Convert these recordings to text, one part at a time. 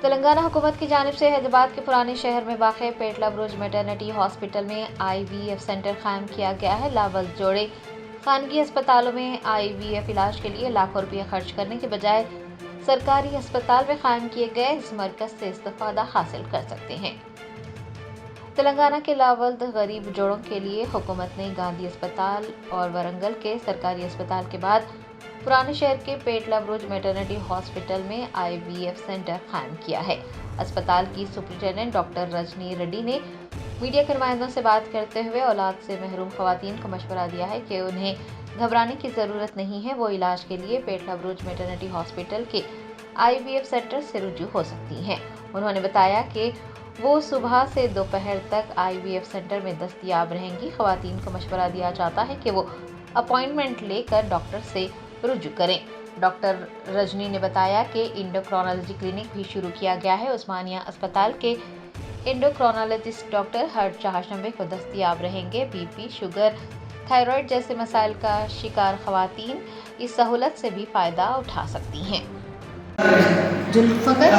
तेलंगाना हुकूमत की जानिब से हैदराबाद के पुराने शहर में वाक़ पेटला बुरुज मैटरनिटी हॉस्पिटल में IVF सेंटर कायम किया गया है। लावल जोड़े खानगी अस्पतालों में IVF इलाज के लिए लाखों रुपये खर्च करने के बजाय सरकारी अस्पताल में कायम किए गए इस मरकज से इस्तेफादा हासिल कर सकते हैं। तेलंगाना के लावल गरीब जोड़ों के लिए हुकूमत ने गांधी अस्पताल और वरंगल के सरकारी अस्पताल के बाद पुराने शहर के पेटला बुरुज मैटरनिटी हॉस्पिटल में IVF सेंटर कायम किया है। अस्पताल की सुपरिटेंडेंट डॉक्टर रजनी रेड्डी ने मीडिया के नुमाइंदों से बात करते हुए औलाद से महरूम खवातीन को मशवरा दिया है कि उन्हें घबराने की ज़रूरत नहीं है। वो इलाज के लिए पेटला बुरुज मैटरनिटी हॉस्पिटल के IVF सेंटर से रुजू हो सकती हैं। उन्होंने बताया कि वो सुबह से दोपहर तक IVF सेंटर में दस्तयाब रहेंगी। खवातीन को मशवरा दिया जाता है कि वो अपॉइंटमेंट लेकर डॉक्टर से रुजू करें। डॉक्टर रजनी ने बताया कि इंडोक्रोनोलॉजी क्लिनिक भी शुरू किया गया है। उस्मानिया अस्पताल के इंडोक्रोनोलॉजिस्ट डॉक्टर हर चारशंबे को दस्तयाब रहेंगे। BP, शुगर, थायराइड जैसे मसाइल का शिकार खवातीन इस सहूलत से भी फ़ायदा उठा सकती हैं। जुल्फ़कर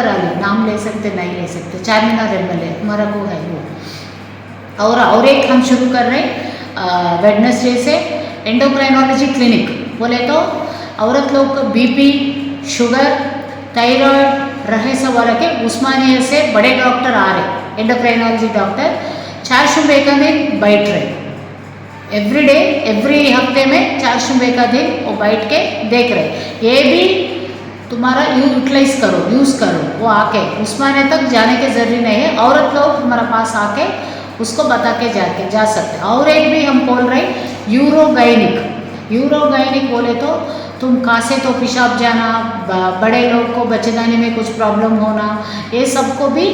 अली नाम ले सकते नहीं ले सकते, चारमीनार MLA हमारा वो है वो। और एक हम शुरू कर रहे हैं वेडनेसडे से एंडोक्राइनोलॉजी क्लिनिक। बोले तो औरत लोग को BP, शुगर, थायराइड रहे सब वाला के उस्मानिया से बड़े डॉक्टर आ रहे, एंडोक्राइनोलॉजी डॉक्टर 4 शुबे का दिन बैठ रहे। एवरी हफ्ते में 4 शुबे का दिन वो बैठ के देख रहे। ये भी तुम्हारा यूटिलाइज करो, यूज़ करो। वो आके उस्मानिया तक जाने की ज़रूरी नहीं है, औरत लोग हमारे पास आके उसको बता के जा सकते। और एक भी हम बोल रहे यूरोगाइनिक बोले तो तुम खांसे तो पेशाब जाना, बड़े लोग को बच्चेदानी में कुछ प्रॉब्लम होना, ये सबको भी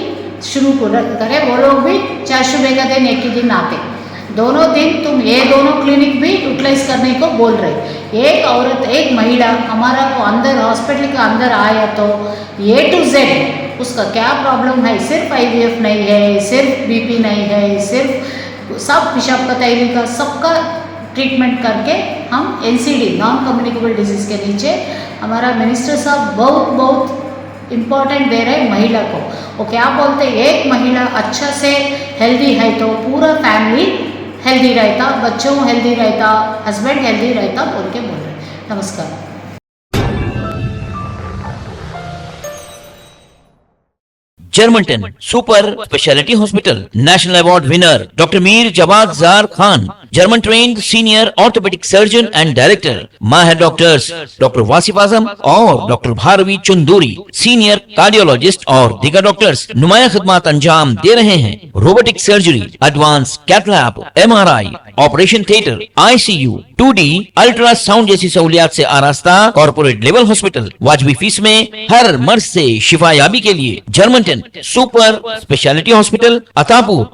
शुरू करें। वो लोग भी 4 शुबे का दिन एक ही दिन आते, दोनों दिन तुम ये दोनों क्लिनिक भी यूटिलाइज करने को बोल रहे। एक औरत, एक महिला हमारा को अंदर हॉस्पिटल के अंदर आया तो A to Z उसका क्या प्रॉब्लम है, सिर्फ IVF नहीं है, सिर्फ BP नहीं है, सिर्फ सब पेशाब का तैयारी का सबका ट्रीटमेंट करके हम NCD नॉन कम्युनिकेबल डिजीज़ के नीचे हमारा मिनिस्टर साहब बहुत इम्पोर्टेंट दे रहे महिला को। वो क्या बोलते, एक महिला अच्छा से हेल्दी है तो पूरा फैमिली हेल्दी रहता, बच्चों हेल्दी रहता, हस्बैंड हेल्दी रहता बोल के बोल रहे। नमस्कार। Germanton super speciality hospital national award winner doctor Mir Jawad Zar Khan, German trained senior orthopaedic surgeon and director, माहिर डॉक्टर्स डॉक्टर वासिफ आजम और doctor Bharvi Chanduri, senior cardiologist और दीगर डॉक्टर्स नुमाया खिदमत अंजाम दे रहे हैं। Robotic surgery, advance cath lab, MRI, operation theatre, ICU, 2D ultrasound जैसी सहूलियात से आरास्ता कॉर्पोरेट लेवल हॉस्पिटल। वाजबी फीस में हर मर्ज से शिफायाबी के लिए Germanton super speciality hospital, Attapur.